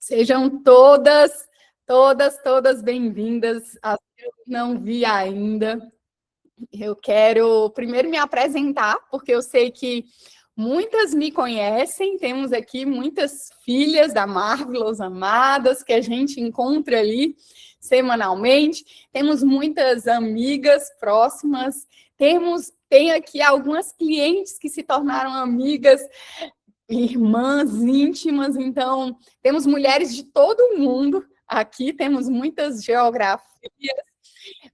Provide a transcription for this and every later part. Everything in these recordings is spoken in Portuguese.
Sejam todas bem-vindas. As que eu não vi ainda. Eu quero primeiro me apresentar, porque eu sei que muitas me conhecem. Temos aqui muitas filhas da Marvelous amadas que a gente encontra ali semanalmente. Temos muitas amigas próximas. Tem aqui algumas clientes que se tornaram amigas, irmãs íntimas. Então, temos mulheres de todo o mundo aqui, temos muitas geografias,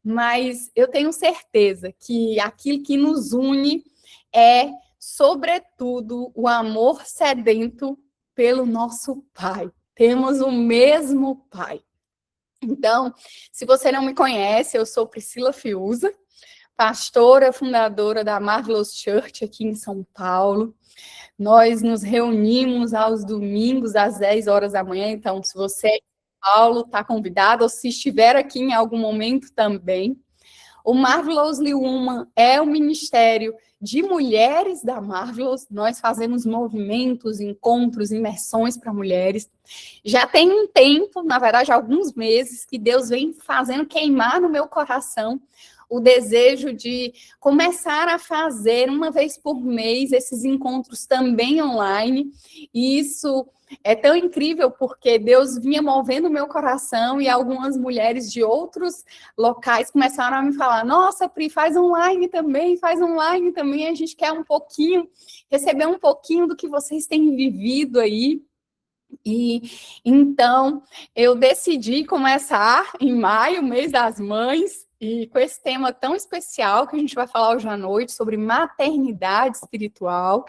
mas eu tenho certeza que aquilo que nos une é, sobretudo, o amor sedento pelo nosso Pai. Temos o mesmo Pai. Então, se você não me conhece, eu sou Priscila Fiuza, pastora fundadora da Marvelous Church aqui em São Paulo. Nós nos reunimos aos domingos às 10 horas da manhã, então se você é de São Paulo, está convidado, ou se estiver aqui em algum momento também. O Marvelously Woman é o ministério de mulheres da Marvelous. Nós fazemos movimentos, encontros, imersões para mulheres. Já tem um tempo, na verdade, alguns meses, que Deus vem fazendo queimar no meu coração o desejo de começar a fazer uma vez por mês esses encontros também online. E isso é tão incrível porque Deus vinha movendo o meu coração e algumas mulheres de outros locais começaram a me falar: nossa, Pri, faz online também, a gente quer um pouquinho, receber um pouquinho do que vocês têm vivido aí. E então eu decidi começar em maio, mês das mães, e com esse tema tão especial que a gente vai falar hoje à noite sobre maternidade espiritual.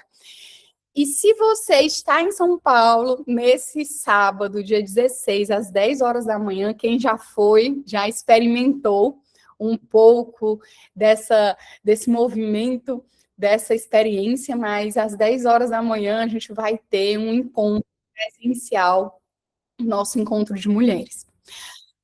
E se você está em São Paulo, nesse sábado, dia 16, às 10 horas da manhã, quem já foi, já experimentou um pouco desse movimento, dessa experiência, mas às 10 horas da manhã a gente vai ter um encontro presencial, nosso encontro de mulheres.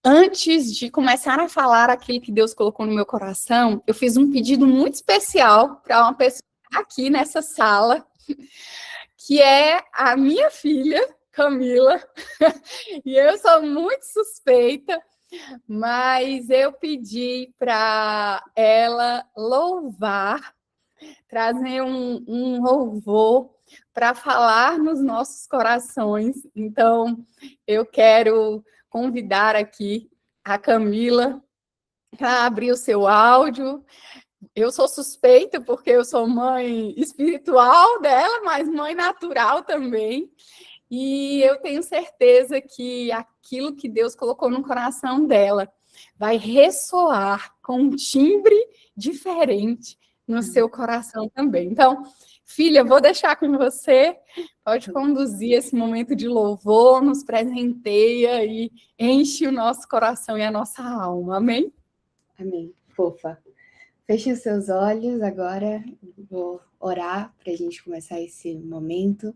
Antes de começar a falar aquilo que Deus colocou no meu coração, eu fiz um pedido muito especial para uma pessoa aqui nessa sala, que é a minha filha, Camila, e eu sou muito suspeita, mas eu pedi para ela louvar, trazer um louvor para falar nos nossos corações. Então, eu quero convidar aqui a Camila para abrir o seu áudio. Eu sou suspeita porque eu sou mãe espiritual dela, mas mãe natural também. E eu tenho certeza que aquilo que Deus colocou no coração dela vai ressoar com um timbre diferente no seu coração também. Então, filha, vou deixar com você. Pode conduzir esse momento de louvor, nos presenteia e enche o nosso coração e a nossa alma. Amém? Amém. Fofa. Feche os seus olhos agora. Vou orar para a gente começar esse momento.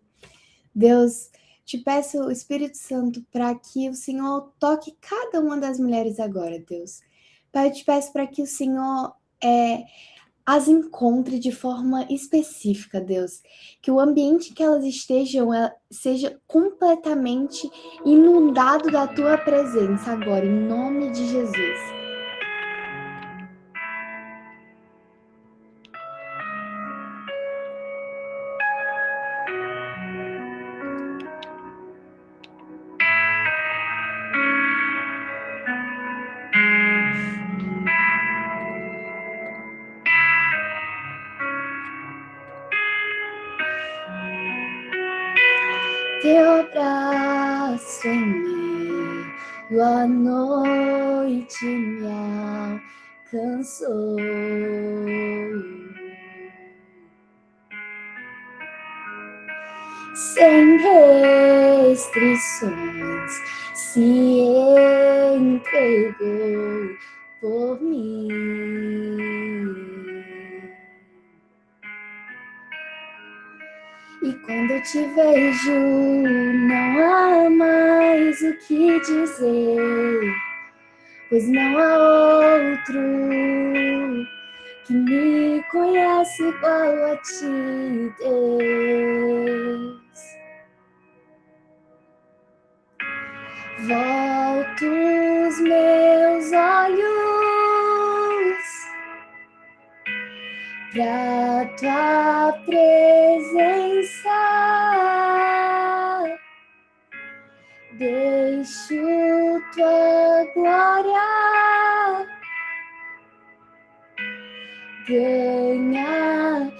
Deus, te peço, o Espírito Santo, para que o Senhor toque cada uma das mulheres agora, Deus. Pai, eu te peço para que o Senhor as encontre de forma específica, Deus. Que o ambiente que elas estejam seja completamente inundado da tua presença agora, em nome de Jesus. Teu abraço em meio à noite me alcançou. Sem restrições se entregou por mim. E quando eu te vejo, não há mais o que dizer, pois não há outro que me conhece igual a ti, Deus. Volto os meus olhos pra tua presença, deixo tua glória ganhar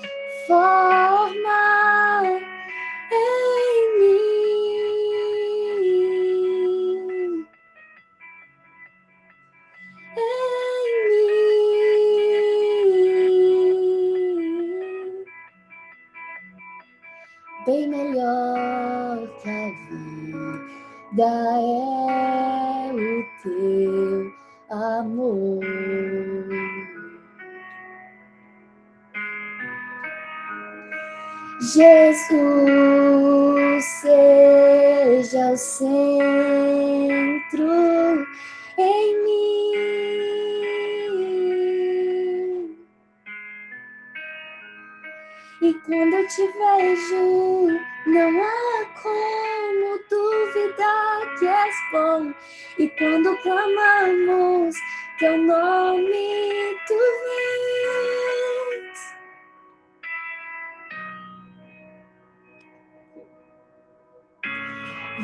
forma em mim, bem melhor que a vida é o teu amor. Jesus, seja o centro em mim. E quando eu te vejo, não há como duvidar que és bom. E quando clamamos teu nome, tu vens.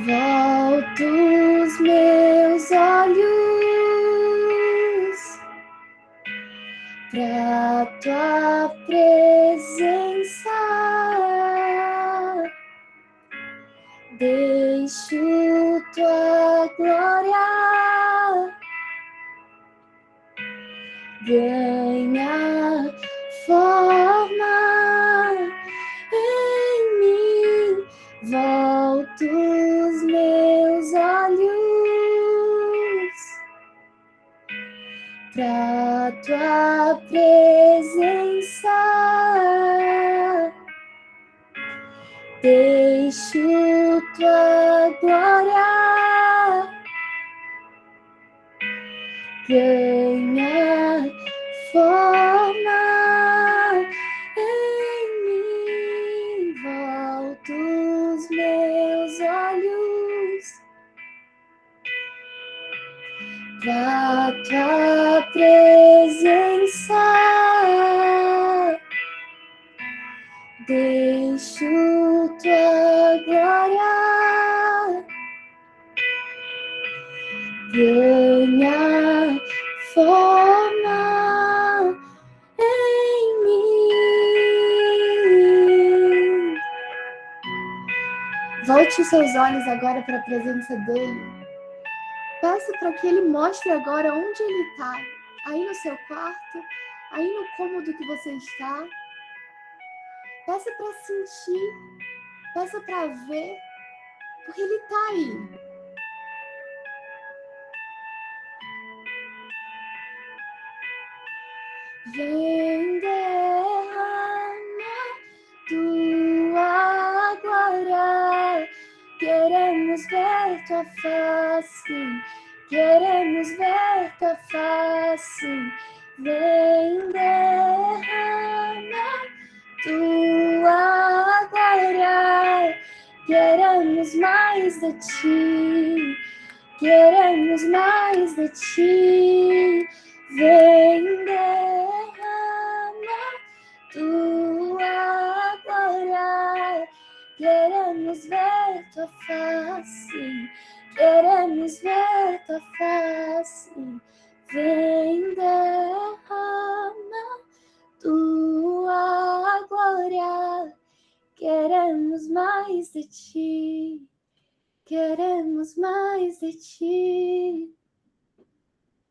Volto os meus olhos pra tua presença, deixo tua glória ganhar forma em mim. Volto os meus olhos pra tua presença, deixo tua glória ganhar forma em mim. Volto os meus olhos pra tua presença, deixo tua glória ganhar forma em mim. Volte os seus olhos agora para a presença dele. Peça para que ele mostre agora onde ele está. Aí no seu quarto, aí no cômodo que você está. Peça para sentir, peça para ver, porque ele está aí. Vem derramar tua glória, queremos ver tua face, queremos ver tua face. Vem derramar tua glória, queremos mais de ti, queremos mais de ti. Vem derramar tua glória, queremos ver tua face, queremos ver tua face. Vem derramar tua glória, queremos mais de ti, queremos mais de ti.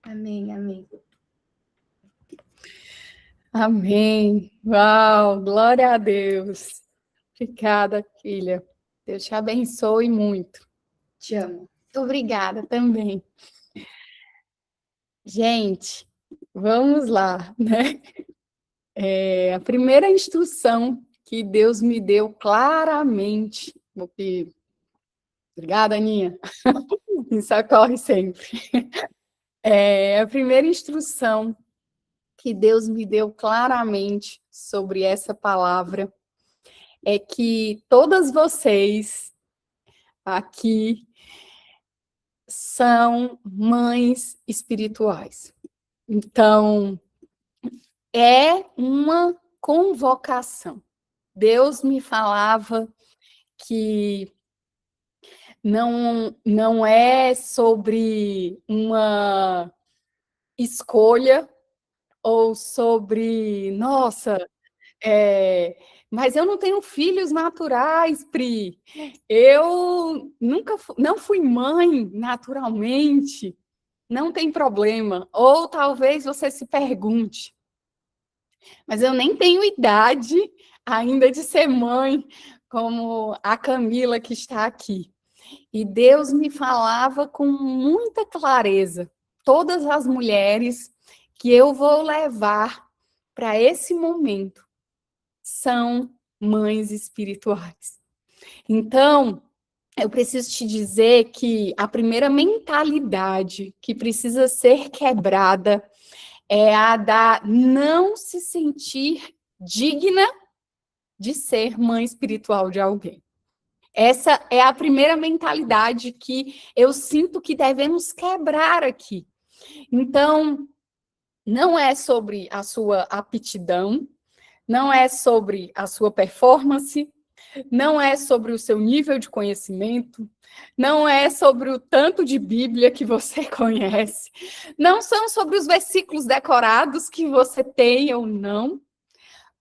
Amém, amém. Amém. Uau, glória a Deus. Obrigada, filha. Deus te abençoe muito. Te amo. Muito obrigada também. Gente, vamos lá, né? A primeira instrução que Deus me deu claramente, obrigada, Aninha, me socorre sempre. A primeira instrução que Deus me deu claramente sobre essa palavra é que todas vocês aqui são mães espirituais. Então, é uma convocação. Deus me falava que não é sobre uma escolha ou sobre, nossa, mas eu não tenho filhos naturais, Pri. Eu não fui mãe naturalmente. Não tem problema. Ou talvez você se pergunte, mas eu nem tenho idade ainda de ser mãe, como a Camila que está aqui. E Deus me falava com muita clareza, todas as mulheres que eu vou levar para esse momento são mães espirituais. Então, eu preciso te dizer que a primeira mentalidade que precisa ser quebrada é a da não se sentir digna de ser mãe espiritual de alguém. Essa é a primeira mentalidade que eu sinto que devemos quebrar aqui. Então, não é sobre a sua aptidão, não é sobre a sua performance, não é sobre o seu nível de conhecimento, não é sobre o tanto de Bíblia que você conhece, não são sobre os versículos decorados que você tem ou não,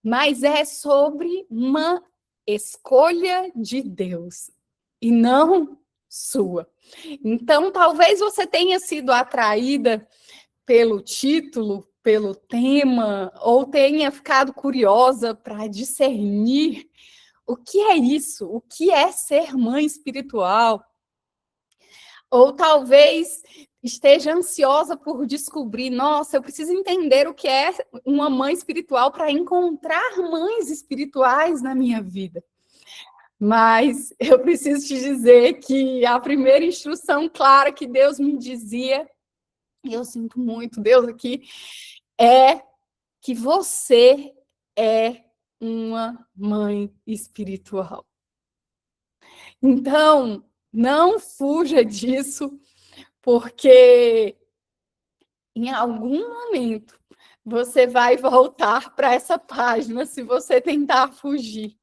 mas é sobre uma escolha de Deus e não sua. Então, talvez você tenha sido atraída pelo título, pelo tema, ou tenha ficado curiosa para discernir o que é isso, o que é ser mãe espiritual. Ou talvez esteja ansiosa por descobrir, nossa, eu preciso entender o que é uma mãe espiritual para encontrar mães espirituais na minha vida. Mas eu preciso te dizer que a primeira instrução clara que Deus me dizia, e eu sinto muito, Deus aqui, é que você é uma mãe espiritual. Então, não fuja disso, porque em algum momento você vai voltar para essa página se você tentar fugir.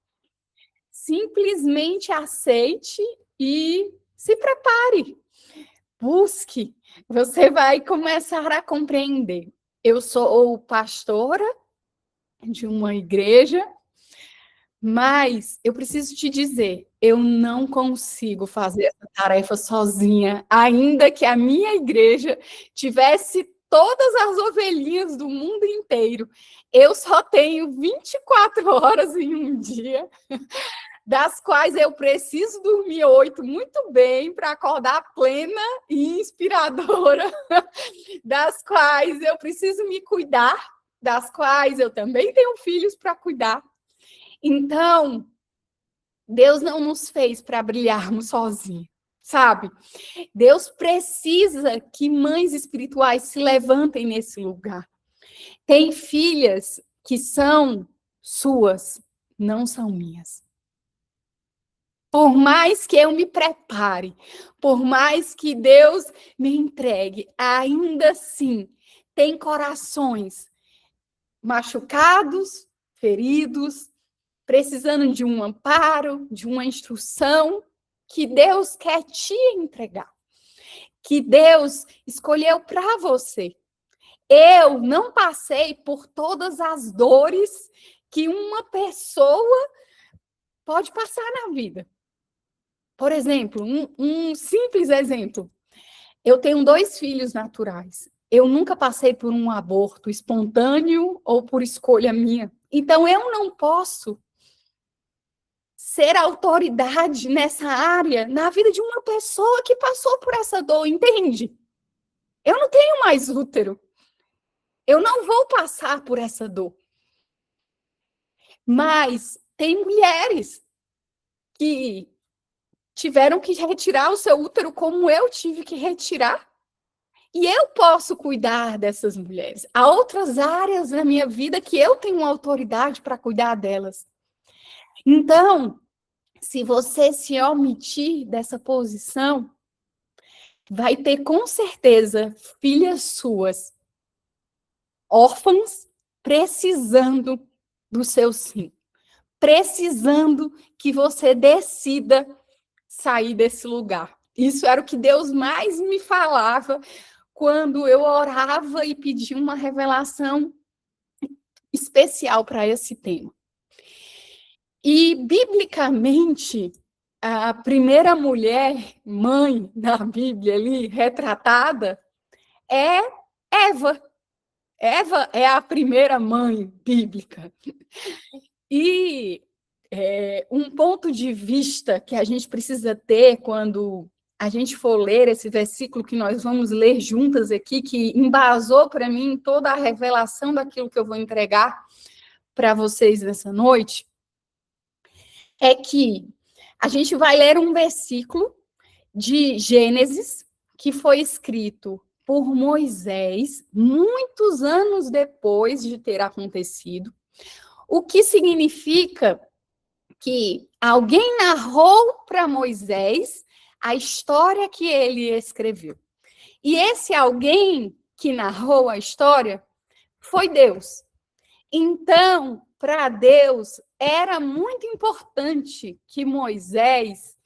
Simplesmente aceite e se prepare. Busque. Você vai começar a compreender. Eu sou pastora de uma igreja, mas eu preciso te dizer, eu não consigo fazer essa tarefa sozinha, ainda que a minha igreja tivesse todas as ovelhinhas do mundo inteiro. Eu só tenho 24 horas em um dia, das quais eu preciso dormir 8 muito bem para acordar plena e inspiradora, das quais eu preciso me cuidar, das quais eu também tenho filhos para cuidar. Então, Deus não nos fez para brilharmos sozinhos, sabe? Deus precisa que mães espirituais se levantem nesse lugar. Tem filhas que são suas, não são minhas. Por mais que eu me prepare, por mais que Deus me entregue, ainda assim, tem corações machucados, feridos, precisando de um amparo, de uma instrução que Deus quer te entregar, que Deus escolheu para você. Eu não passei por todas as dores que uma pessoa pode passar na vida. Por exemplo, um simples exemplo. Eu tenho 2 filhos naturais. Eu nunca passei por um aborto espontâneo ou por escolha minha. Então, eu não posso ser autoridade nessa área na vida de uma pessoa que passou por essa dor, entende? Eu não tenho mais útero. Eu não vou passar por essa dor. Mas tem mulheres que tiveram que retirar o seu útero como eu tive que retirar. E eu posso cuidar dessas mulheres. Há outras áreas na minha vida que eu tenho autoridade para cuidar delas. Então, se você se omitir dessa posição, vai ter com certeza filhas suas, órfãs, precisando do seu sim, precisando que você decida sair desse lugar. Isso era o que Deus mais me falava quando eu orava e pedia uma revelação especial para esse tema. E, biblicamente, a primeira mulher, mãe na Bíblia ali, retratada, é Eva. Eva é a primeira mãe bíblica. E um ponto de vista que a gente precisa ter quando a gente for ler esse versículo que nós vamos ler juntas aqui, que embasou para mim toda a revelação daquilo que eu vou entregar para vocês nessa noite, é que a gente vai ler um versículo de Gênesis que foi escrito por Moisés muitos anos depois de ter acontecido, o que significa que alguém narrou para Moisés a história que ele escreveu. E esse alguém que narrou a história foi Deus. Então, para Deus, era muito importante que Moisés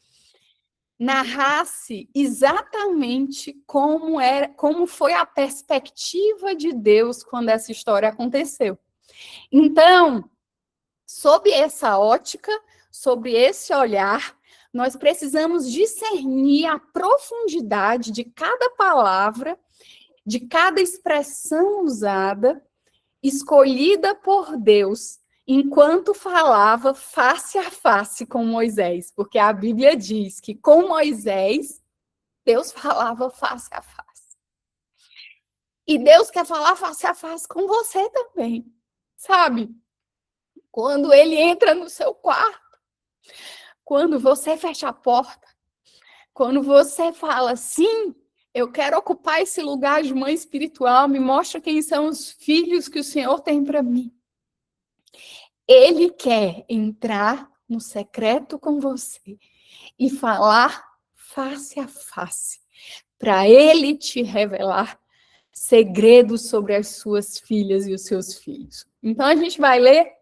narrasse exatamente como foi a perspectiva de Deus quando essa história aconteceu. Então, sob essa ótica, sob esse olhar, nós precisamos discernir a profundidade de cada palavra, de cada expressão usada, escolhida por Deus, enquanto falava face a face com Moisés, porque a Bíblia diz que com Moisés, Deus falava face a face. E Deus quer falar face a face com você também, sabe? Quando ele entra no seu quarto, quando você fecha a porta, quando você fala, sim, eu quero ocupar esse lugar de mãe espiritual, me mostra quem são os filhos que o Senhor tem para mim. Ele quer entrar no secreto com você e falar face a face, para ele te revelar segredos sobre as suas filhas e os seus filhos. Então, a gente vai ler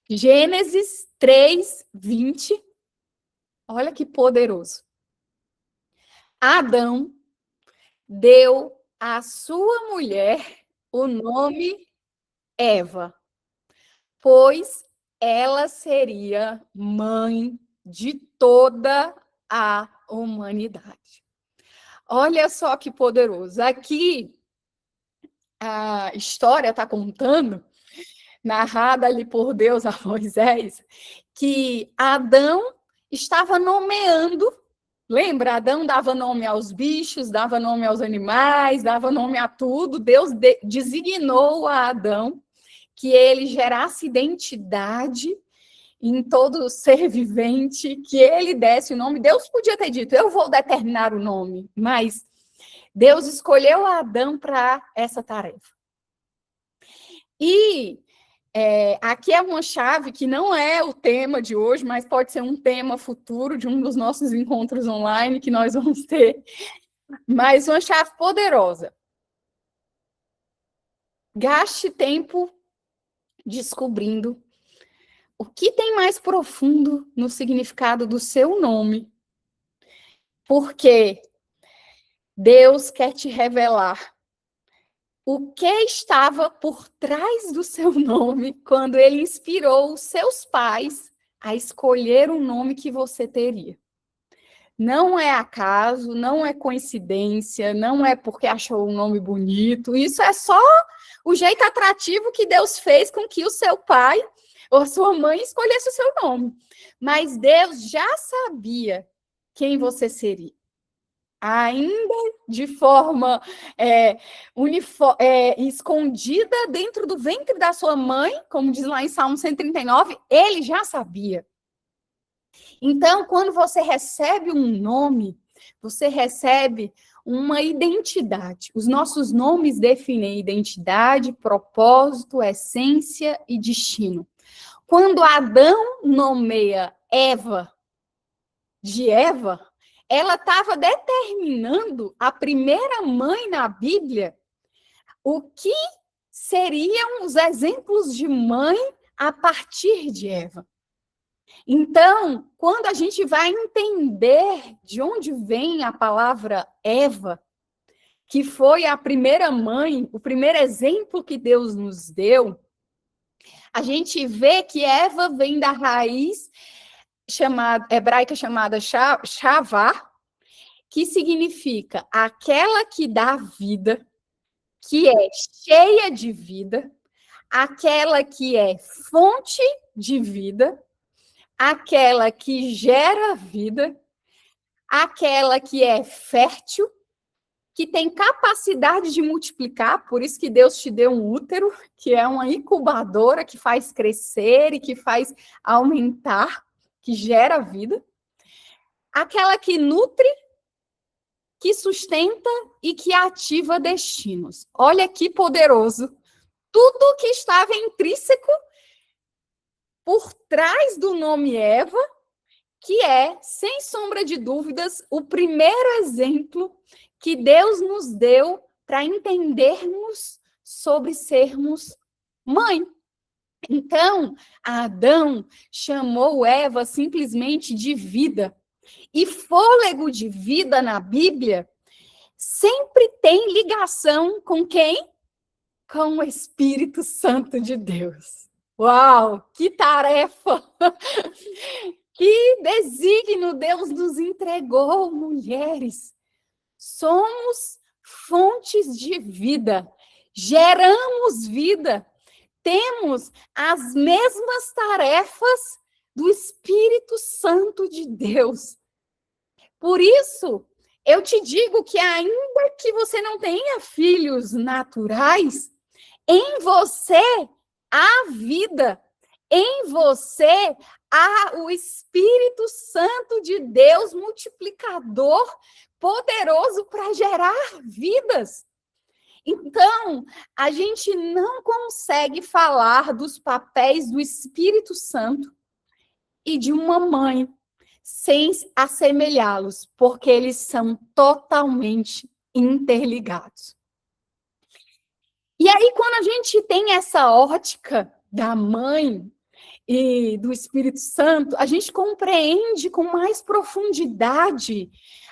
Gênesis 3, 20. Olha que poderoso. Adão deu à sua mulher o nome Eva, pois ela seria mãe de toda a humanidade. Olha só que poderoso. Aqui, a história está contando, narrada ali por Deus a Moisés, que Adão estava nomeando. Lembra? Adão dava nome aos bichos, dava nome aos animais, dava nome a tudo. Deus designou a Adão que ele gerasse identidade em todo ser vivente, que ele desse o nome. Deus podia ter dito, eu vou determinar o nome, mas Deus escolheu Adão para essa tarefa. E aqui é uma chave que não é o tema de hoje, mas pode ser um tema futuro de um dos nossos encontros online que nós vamos ter. Mas uma chave poderosa. Gaste tempo descobrindo o que tem mais profundo no significado do seu nome. Porque Deus quer te revelar o que estava por trás do seu nome quando ele inspirou os seus pais a escolher o nome que você teria. Não é acaso, não é coincidência, não é porque achou um nome bonito, isso é só o jeito atrativo que Deus fez com que o seu pai ou a sua mãe escolhesse o seu nome. Mas Deus já sabia quem você seria. Ainda de forma escondida dentro do ventre da sua mãe, como diz lá em Salmo 139, ele já sabia. Então, quando você recebe um nome, você recebe uma identidade. Os nossos nomes definem identidade, propósito, essência e destino. Quando Adão nomeia Eva de Eva, ela estava determinando, a primeira mãe na Bíblia, o que seriam os exemplos de mãe a partir de Eva. Então, quando a gente vai entender de onde vem a palavra Eva, que foi a primeira mãe, o primeiro exemplo que Deus nos deu, a gente vê que Eva vem da raiz hebraica chamada Shavá, que significa aquela que dá vida, que é cheia de vida, aquela que é fonte de vida, aquela que gera vida, aquela que é fértil, que tem capacidade de multiplicar, por isso que Deus te deu um útero, que é uma incubadora que faz crescer e que faz aumentar, que gera vida. Aquela que nutre, que sustenta e que ativa destinos. Olha que poderoso. Tudo que estava intrínseco por trás do nome Eva, que é, sem sombra de dúvidas, o primeiro exemplo que Deus nos deu para entendermos sobre sermos mãe. Então, Adão chamou Eva simplesmente de vida. E fôlego de vida na Bíblia sempre tem ligação com quem? Com o Espírito Santo de Deus. Uau, que tarefa! Que desígnio Deus nos entregou, mulheres. Somos fontes de vida, geramos vida, temos as mesmas tarefas do Espírito Santo de Deus. Por isso, eu te digo que ainda que você não tenha filhos naturais, em você há vida, em você há o Espírito Santo de Deus multiplicador, poderoso para gerar vidas. Então, a gente não consegue falar dos papéis do Espírito Santo e de uma mãe sem assemelhá-los, porque eles são totalmente interligados. E aí, quando a gente tem essa ótica da mãe e do Espírito Santo, a gente compreende com mais profundidade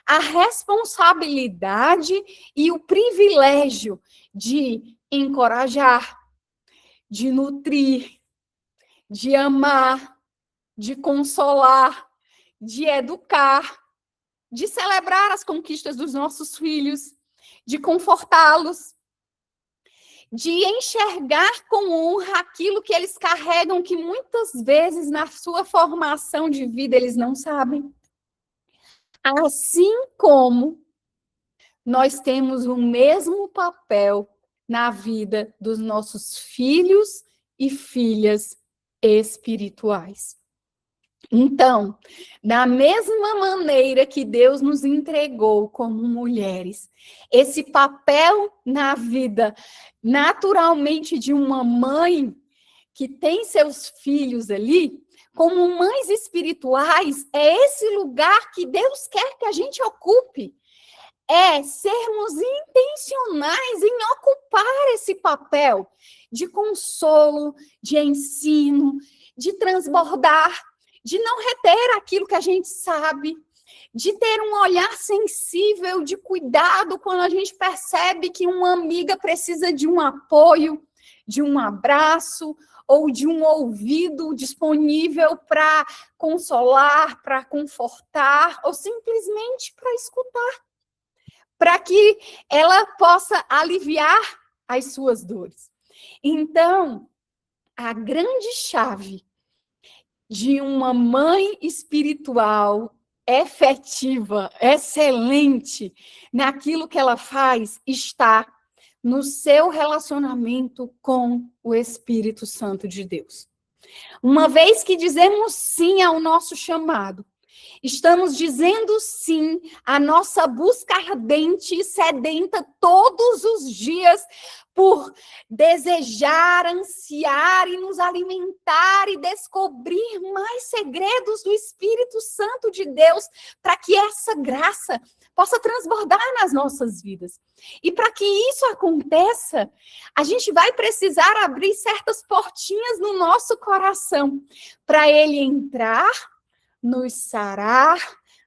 a responsabilidade e o privilégio de encorajar, de nutrir, de amar, de consolar, de educar, de celebrar as conquistas dos nossos filhos, de confortá-los, de enxergar com honra aquilo que eles carregam, que muitas vezes na sua formação de vida eles não sabem. Assim como nós temos o mesmo papel na vida dos nossos filhos e filhas espirituais. Então, da mesma maneira que Deus nos entregou como mulheres, esse papel na vida, naturalmente, de uma mãe que tem seus filhos ali, como mães espirituais, é esse lugar que Deus quer que a gente ocupe. É sermos intencionais em ocupar esse papel de consolo, de ensino, de transbordar, de não reter aquilo que a gente sabe, de ter um olhar sensível, de cuidado quando a gente percebe que uma amiga precisa de um apoio, de um abraço, ou de um ouvido disponível para consolar, para confortar, ou simplesmente para escutar, para que ela possa aliviar as suas dores. Então, a grande chave de uma mãe espiritual efetiva, excelente naquilo que ela faz, está no seu relacionamento com o Espírito Santo de Deus. Uma vez que dizemos sim ao nosso chamado, Estamos dizendo sim à nossa busca ardente e sedenta todos os dias por desejar, ansiar e nos alimentar e descobrir mais segredos do Espírito Santo de Deus, para que essa graça possa transbordar nas nossas vidas. E para que isso aconteça, a gente vai precisar abrir certas portinhas no nosso coração, para ele entrar, nos sarar,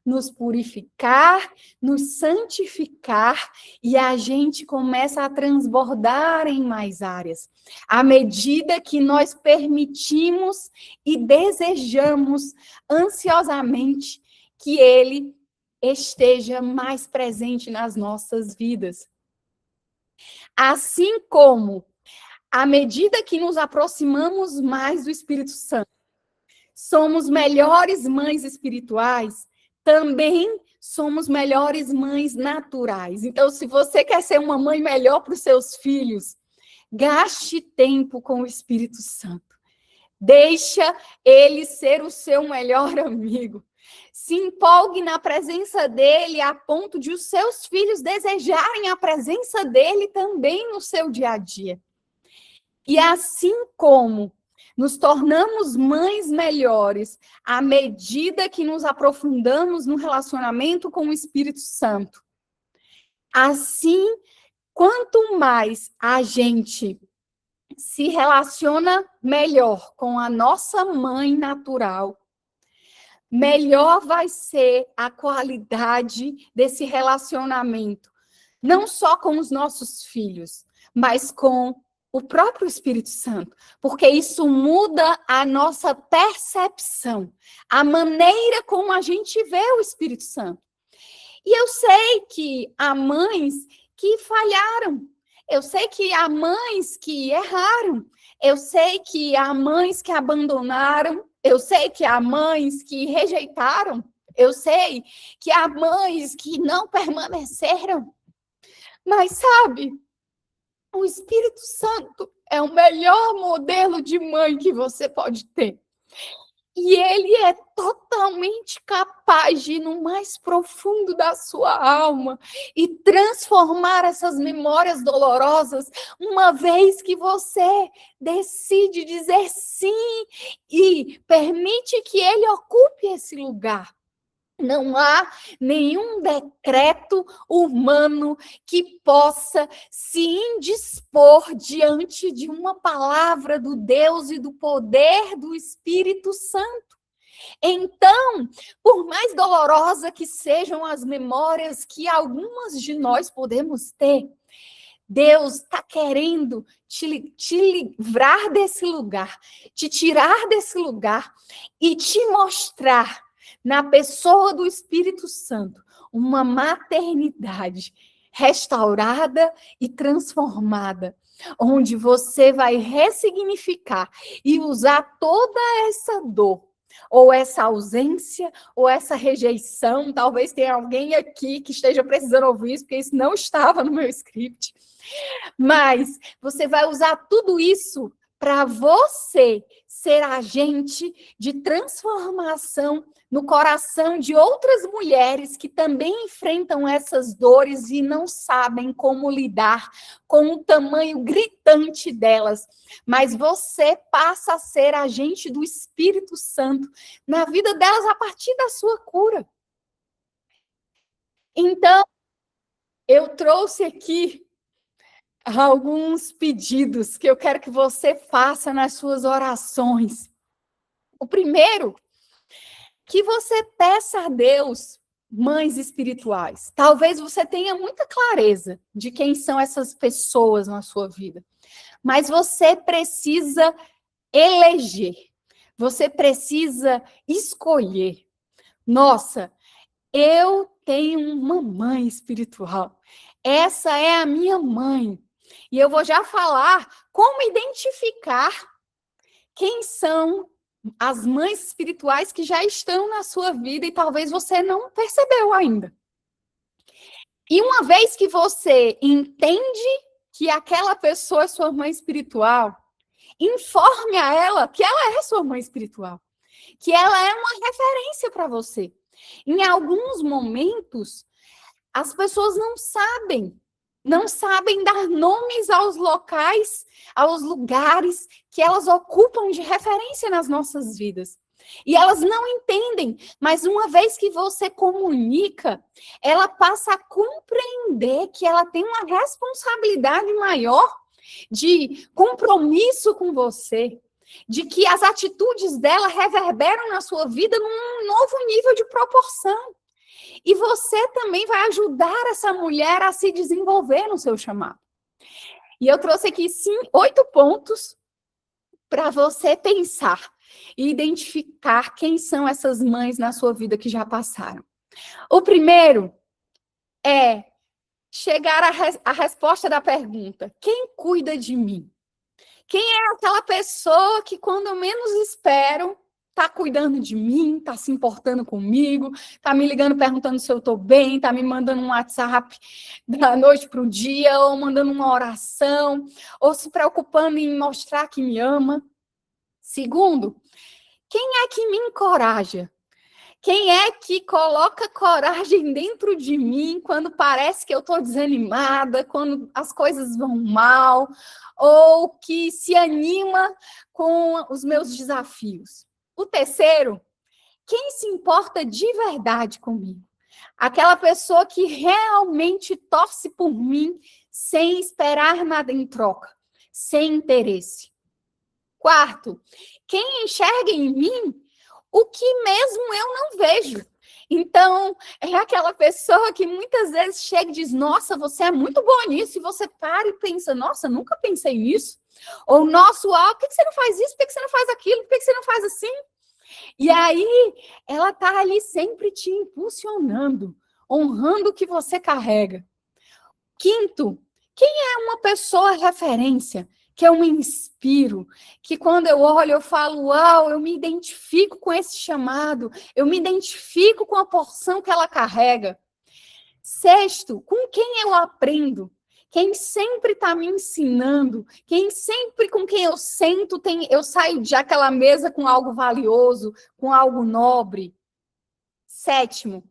nos purificar, nos santificar, e a gente começa a transbordar em mais áreas. À medida que nós permitimos e desejamos ansiosamente que ele esteja mais presente nas nossas vidas. Assim como, à medida que nos aproximamos mais do Espírito Santo, somos melhores mães espirituais, também somos melhores mães naturais. Então, se você quer ser uma mãe melhor para os seus filhos, gaste tempo com o Espírito Santo. Deixa ele ser o seu melhor amigo. Se empolgue na presença dele a ponto de os seus filhos desejarem a presença dele também no seu dia a dia. E assim como nos tornamos mães melhores à medida que nos aprofundamos no relacionamento com o Espírito Santo. Assim, quanto mais a gente se relaciona melhor com a nossa mãe natural, melhor vai ser a qualidade desse relacionamento, não só com os nossos filhos, mas com o próprio Espírito Santo, porque isso muda a nossa percepção, a maneira como a gente vê o Espírito Santo. E eu sei que há mães que falharam, eu sei que há mães que erraram, eu sei que há mães que abandonaram, eu sei que há mães que rejeitaram, eu sei que há mães que não permaneceram, mas sabe, o Espírito Santo é o melhor modelo de mãe que você pode ter. E ele é totalmente capaz de ir no mais profundo da sua alma e transformar essas memórias dolorosas, uma vez que você decide dizer sim e permite que ele ocupe esse lugar. Não há nenhum decreto humano que possa se indispor diante de uma palavra do Deus e do poder do Espírito Santo. Então, por mais dolorosa que sejam as memórias que algumas de nós podemos ter, Deus está querendo te livrar desse lugar, te tirar desse lugar e te mostrar na pessoa do Espírito Santo, uma maternidade restaurada e transformada, onde você vai ressignificar e usar toda essa dor, ou essa ausência, ou essa rejeição. Talvez tenha alguém aqui que esteja precisando ouvir isso, porque isso não estava no meu script. Mas você vai usar tudo isso para você ser agente de transformação no coração de outras mulheres que também enfrentam essas dores e não sabem como lidar com o tamanho gritante delas. Mas você passa a ser agente do Espírito Santo na vida delas a partir da sua cura. Então, eu trouxe aqui alguns pedidos que eu quero que você faça nas suas orações. O primeiro, que você peça a Deus mães espirituais. Talvez você tenha muita clareza de quem são essas pessoas na sua vida, mas você precisa eleger, você precisa escolher. Nossa, eu tenho uma mãe espiritual. Essa é a minha mãe. E eu vou já falar como identificar quem são as mães espirituais que já estão na sua vida e talvez você não percebeu ainda. E uma vez que você entende que aquela pessoa é sua mãe espiritual, informe a ela que ela é sua mãe espiritual, que ela é uma referência para você. Em alguns momentos, as pessoas não sabem dar nomes aos locais, aos lugares que elas ocupam de referência nas nossas vidas. E elas não entendem, mas uma vez que você comunica, ela passa a compreender que ela tem uma responsabilidade maior de compromisso com você, de que as atitudes dela reverberam na sua vida num novo nível de proporção. E você também vai ajudar essa mulher a se desenvolver no seu chamado. E eu trouxe aqui, sim, 8 pontos para você pensar e identificar quem são essas mães na sua vida que já passaram. O primeiro é chegar à resposta da pergunta: quem cuida de mim? Quem é aquela pessoa que, quando eu menos espero, está cuidando de mim, está se importando comigo, está me ligando perguntando se eu estou bem, está me mandando um WhatsApp da noite para o dia, ou mandando uma oração, ou se preocupando em mostrar que me ama. Segundo, quem é que me encoraja? Quem é que coloca coragem dentro de mim quando parece que eu estou desanimada, quando as coisas vão mal, ou que se anima com os meus desafios? O terceiro, quem se importa de verdade comigo? Aquela pessoa que realmente torce por mim sem esperar nada em troca, sem interesse. Quarto, quem enxerga em mim o que mesmo eu não vejo. Então, é aquela pessoa que muitas vezes chega e diz: nossa, você é muito boa nisso, e você para e pensa: nossa, nunca pensei nisso. Ou, nossa, uau, por que você não faz isso? Por que você não faz aquilo? Por que você não faz assim? E aí, ela está ali sempre te impulsionando, honrando o que você carrega. Quinto, quem é uma pessoa referência, que eu me inspiro, que quando eu olho eu falo: uau, eu me identifico com esse chamado, eu me identifico com a porção que ela carrega. Sexto, com quem eu aprendo, quem sempre está me ensinando, quem sempre com quem eu sento, eu saio daquela mesa com algo valioso, com algo nobre. Sétimo,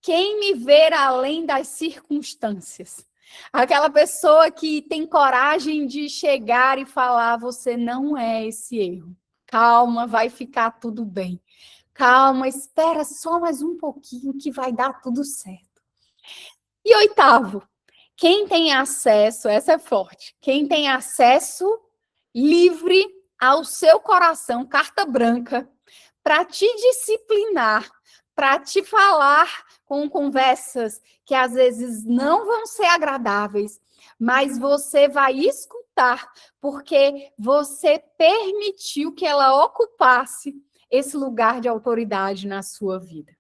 quem me vê além das circunstâncias. Aquela pessoa que tem coragem de chegar e falar: você não é esse erro. Calma, vai ficar tudo bem. Calma, espera só mais um pouquinho que vai dar tudo certo. E oitavo, quem tem acesso, essa é forte, quem tem acesso livre ao seu coração, carta branca, para te disciplinar, para te falar com conversas que às vezes não vão ser agradáveis, mas você vai escutar, porque você permitiu que ela ocupasse esse lugar de autoridade na sua vida.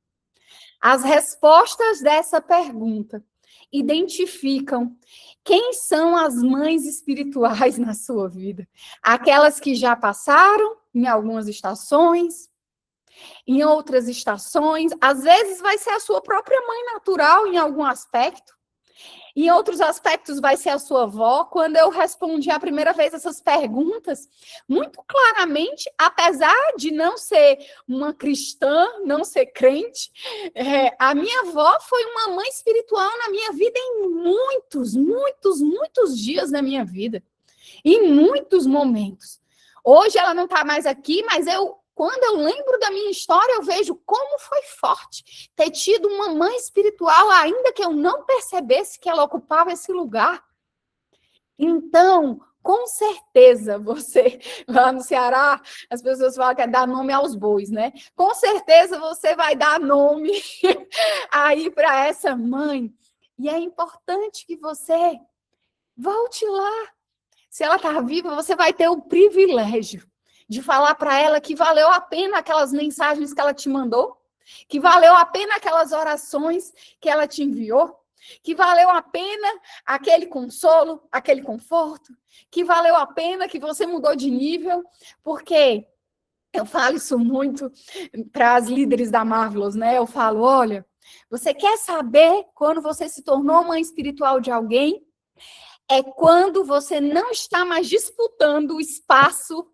As respostas dessa pergunta identificam quem são as mães espirituais na sua vida. Aquelas que já passaram em algumas estações, em outras estações, às vezes vai ser a sua própria mãe natural em algum aspecto, em outros aspectos vai ser a sua avó. Quando eu respondi a primeira vez essas perguntas, muito claramente, apesar de não ser uma cristã, não ser crente, a minha avó foi uma mãe espiritual na minha vida em muitos dias da minha vida, em muitos momentos. Hoje ela não está mais aqui, mas quando eu lembro da minha história, eu vejo como foi forte ter tido uma mãe espiritual, ainda que eu não percebesse que ela ocupava esse lugar. Então, com certeza, você, lá no Ceará, as pessoas falam que é dar nome aos bois, né? Com certeza você vai dar nome aí para essa mãe. E é importante que você volte lá. Se ela está viva, você vai ter o privilégio de falar para ela que valeu a pena aquelas mensagens que ela te mandou, que valeu a pena aquelas orações que ela te enviou, que valeu a pena aquele consolo, aquele conforto, que valeu a pena que você mudou de nível, porque eu falo isso muito para as líderes da Marvelous, né? Eu falo: olha, você quer saber quando você se tornou mãe espiritual de alguém? É quando você não está mais disputando o espaço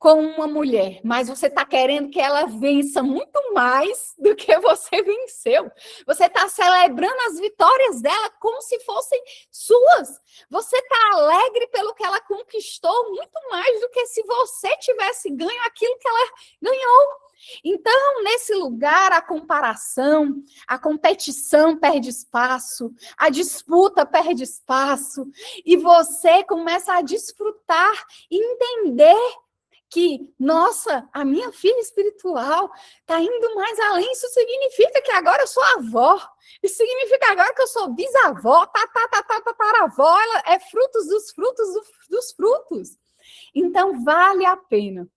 com uma mulher, mas você está querendo que ela vença muito mais do que você venceu. Você está celebrando as vitórias dela como se fossem suas. Você está alegre pelo que ela conquistou muito mais do que se você tivesse ganho aquilo que ela ganhou. Então, nesse lugar, a comparação, a competição perde espaço, a disputa perde espaço, e você começa a desfrutar e entender que, nossa, a minha filha espiritual está indo mais além. Isso significa que agora eu sou avó. Isso significa agora que eu sou bisavó, tataravó. Ela é frutos dos frutos dos frutos. Então, vale a pena.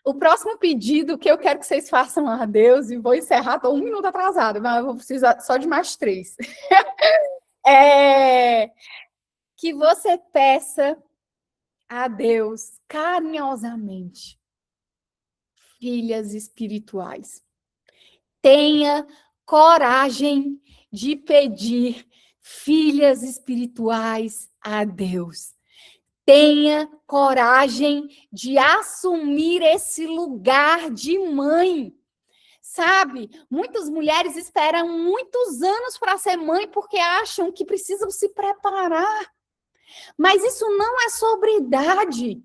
O próximo pedido que eu quero que vocês façam a Deus, e vou encerrar, estou 1 minuto atrasada, mas eu vou precisar só de mais 3. Que você peça a Deus carinhosamente filhas espirituais. Tenha coragem de pedir filhas espirituais a Deus. Tenha coragem de assumir esse lugar de mãe. Sabe, muitas mulheres esperam muitos anos para ser mãe porque acham que precisam se preparar. Mas isso não é sobre idade.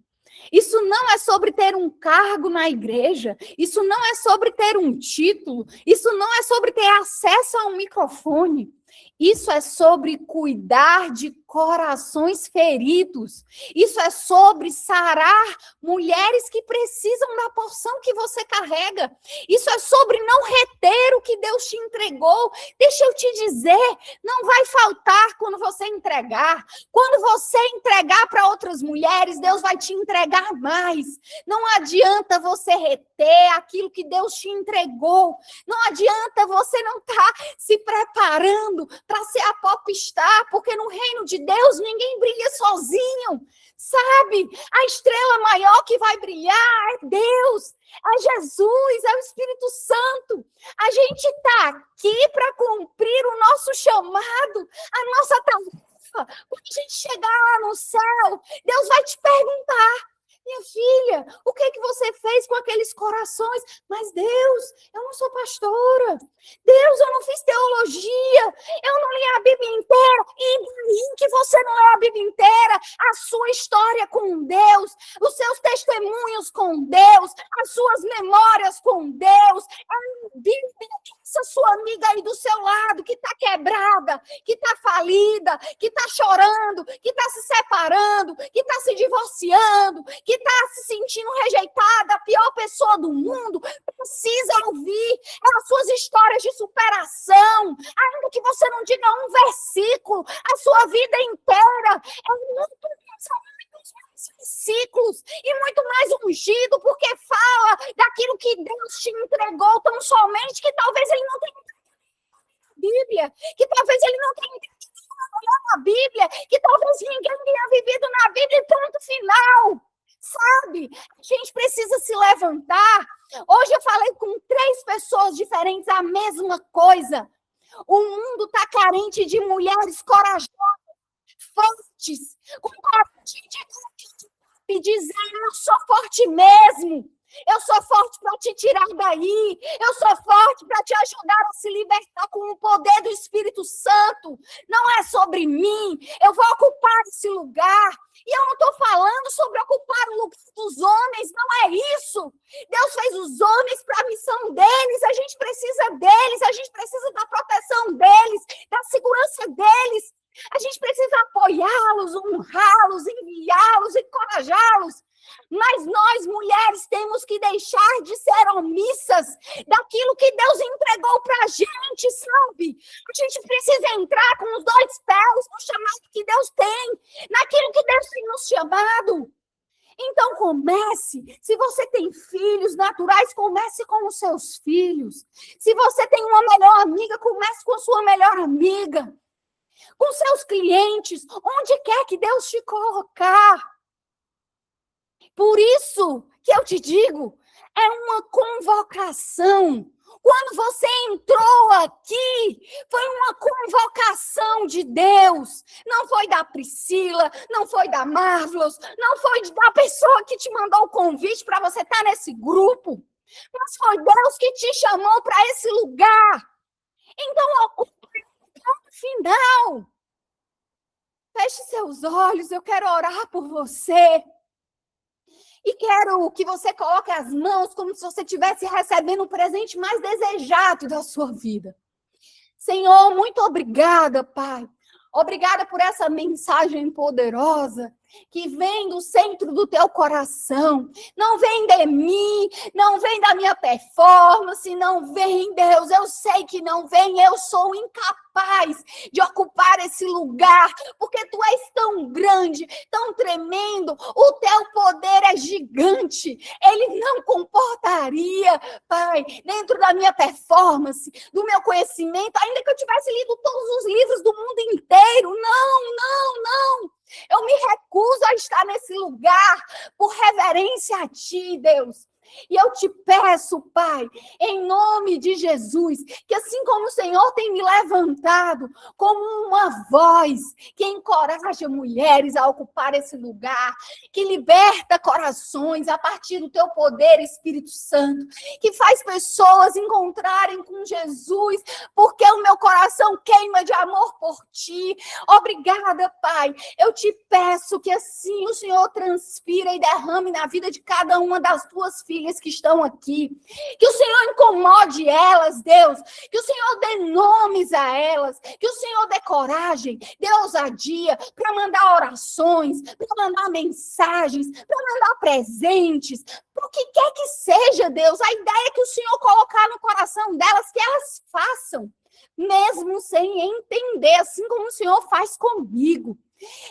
Isso não é sobre ter um cargo na igreja. Isso não é sobre ter um título. Isso não é sobre ter acesso a um microfone. Isso é sobre cuidar de corações feridos. Isso é sobre sarar mulheres que precisam da porção que você carrega. Isso é sobre não reter o que Deus te entregou. Deixa eu te dizer, não vai faltar quando você entregar. Quando você entregar para outras mulheres, Deus vai te entregar mais. Não adianta você reter aquilo que Deus te entregou. Não adianta você não estar se preparando para ser a popstar, porque no reino de Deus ninguém brilha sozinho, sabe? A estrela maior que vai brilhar é Deus, é Jesus, é o Espírito Santo. A gente está aqui para cumprir o nosso chamado, a nossa tarefa. Quando a gente chegar lá no céu, Deus vai te perguntar: minha filha, o que você fez com aqueles corações? Mas Deus, eu não sou pastora. Deus, eu não fiz teologia. Eu não li a Bíblia inteira. E daí que você não lê a Bíblia inteira? A sua história com Deus, os seus testemunhos com Deus, as suas memórias com Deus. A Bíblia, essa sua amiga aí do seu lado, que está quebrada, que está falida, que está chorando, que está se separando, que está se divorciando, que está se sentindo rejeitada, a pior pessoa do mundo, precisa ouvir as suas histórias de superação, ainda que você não diga um versículo, a sua vida inteira é muito mais versículos e muito mais ungido, porque fala daquilo que Deus te entregou tão somente, que talvez ele não tenha entendido na Bíblia, que talvez ele não tenha entendido na Bíblia, que talvez ninguém tenha vivido na Bíblia e ponto final. Sabe? A gente precisa se levantar. Hoje eu falei com 3 pessoas diferentes a mesma coisa. O mundo está carente de mulheres corajosas, fortes, com coragem de dizer: eu sou forte mesmo. Eu sou forte para te tirar daí. Eu sou forte para te ajudar a se libertar com o poder do Espírito Santo. Não é sobre mim. Eu vou ocupar esse lugar. E eu não estou falando sobre ocupar o lugar dos homens. Não é isso. Deus fez os homens para a missão deles. A gente precisa deles. A gente precisa da proteção deles, da segurança deles. A gente precisa apoiá-los, honrá-los, enviá-los, encorajá-los. Mas nós, mulheres, temos que deixar de ser omissas daquilo que Deus entregou para a gente, sabe? A gente precisa entrar com os 2 pés no chamado que Deus tem, naquilo que Deus tem nos chamado. Então comece, se você tem filhos naturais, comece com os seus filhos. Se você tem uma melhor amiga, comece com a sua melhor amiga. Com seus clientes, onde quer que Deus te colocar. Por isso que eu te digo, é uma convocação. Quando você entrou aqui, foi uma convocação de Deus. Não foi da Priscila, não foi da Marvelous, não foi da pessoa que te mandou o convite para você estar nesse grupo. Mas foi Deus que te chamou para esse lugar. Então, ocupe o ponto final. Feche seus olhos, eu quero orar por você. E quero que você coloque as mãos como se você estivesse recebendo o presente mais desejado da sua vida. Senhor, muito obrigada, Pai. Obrigada por essa mensagem poderosa que vem do centro do teu coração. Não vem de mim, não vem da minha performance, não vem, Deus. Eu sei que não vem, eu sou incapaz de ocupar esse lugar, porque tu és tão grande, tão tremendo, o teu poder é gigante. Ele não comportaria, Pai, dentro da minha performance, do meu conhecimento, ainda que eu tivesse lido todos os livros do mundo inteiro. Não. Eu me recuso a estar nesse lugar por reverência a ti, Deus. E eu te peço, Pai, em nome de Jesus, que assim como o Senhor tem me levantado como uma voz que encoraja mulheres a ocupar esse lugar, que liberta corações a partir do teu poder, Espírito Santo, que faz pessoas encontrarem com Jesus, porque o meu coração queima de amor por ti. Obrigada, Pai. Eu te peço que assim o Senhor transpira e derrame na vida de cada uma das tuas filhas que estão aqui. Que o Senhor incomode elas, Deus. Que o Senhor dê nomes a elas. Que o Senhor dê coragem, dê ousadia para mandar orações, para mandar mensagens, para mandar presentes. O que quer que seja, Deus, a ideia que o Senhor colocar no coração delas, que elas façam, mesmo sem entender, assim como o Senhor faz comigo.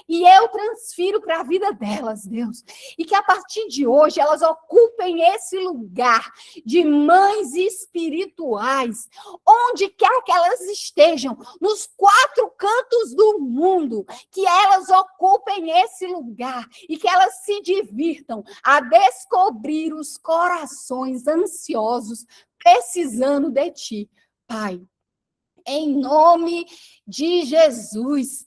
E eu transfiro para a vida delas, Deus. E que a partir de hoje elas ocupem esse lugar de mães espirituais, onde quer que elas estejam, nos 4 cantos do mundo, que elas ocupem esse lugar e que elas se divirtam a descobrir os corações ansiosos precisando de ti, Pai. Em nome de Jesus.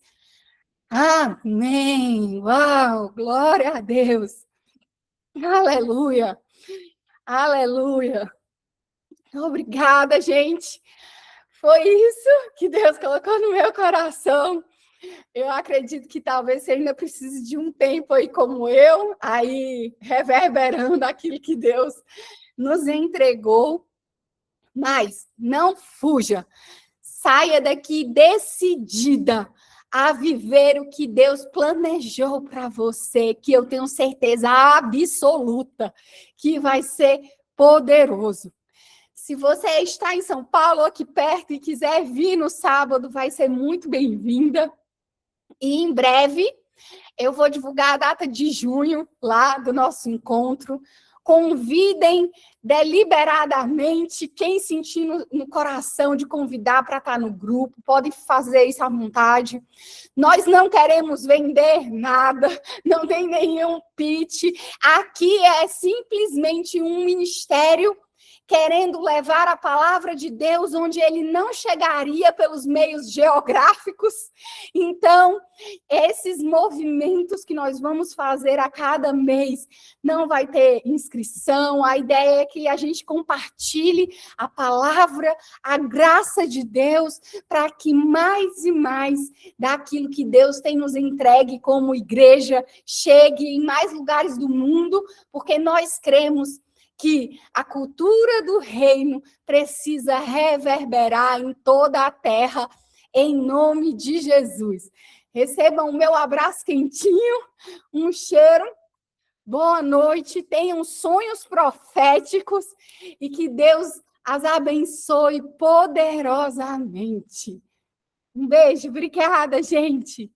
Amém. Uau, glória a Deus. Aleluia. Aleluia. Obrigada, gente. Foi isso que Deus colocou no meu coração. Eu acredito que talvez você ainda precise de um tempo aí como eu, aí reverberando aquilo que Deus nos entregou. Mas não fuja. Saia daqui decidida a viver o que Deus planejou para você, que eu tenho certeza absoluta que vai ser poderoso. Se você está em São Paulo, aqui perto, e quiser vir no sábado, vai ser muito bem-vinda. E em breve, eu vou divulgar a data de junho, lá do nosso encontro. Convidem deliberadamente quem sentir no coração de convidar para estar no grupo, pode fazer isso à vontade. Nós não queremos vender nada, não tem nenhum pitch. Aqui é simplesmente um ministério querendo levar a palavra de Deus onde ele não chegaria pelos meios geográficos. Então, esses movimentos que nós vamos fazer a cada mês, não vai ter inscrição, a ideia é que a gente compartilhe a palavra, a graça de Deus, para que mais e mais daquilo que Deus tem nos entregue como igreja chegue em mais lugares do mundo, porque nós cremos que a cultura do reino precisa reverberar em toda a terra, em nome de Jesus. Recebam o meu abraço quentinho, um cheiro, boa noite, tenham sonhos proféticos e que Deus as abençoe poderosamente. Um beijo, obrigada, gente.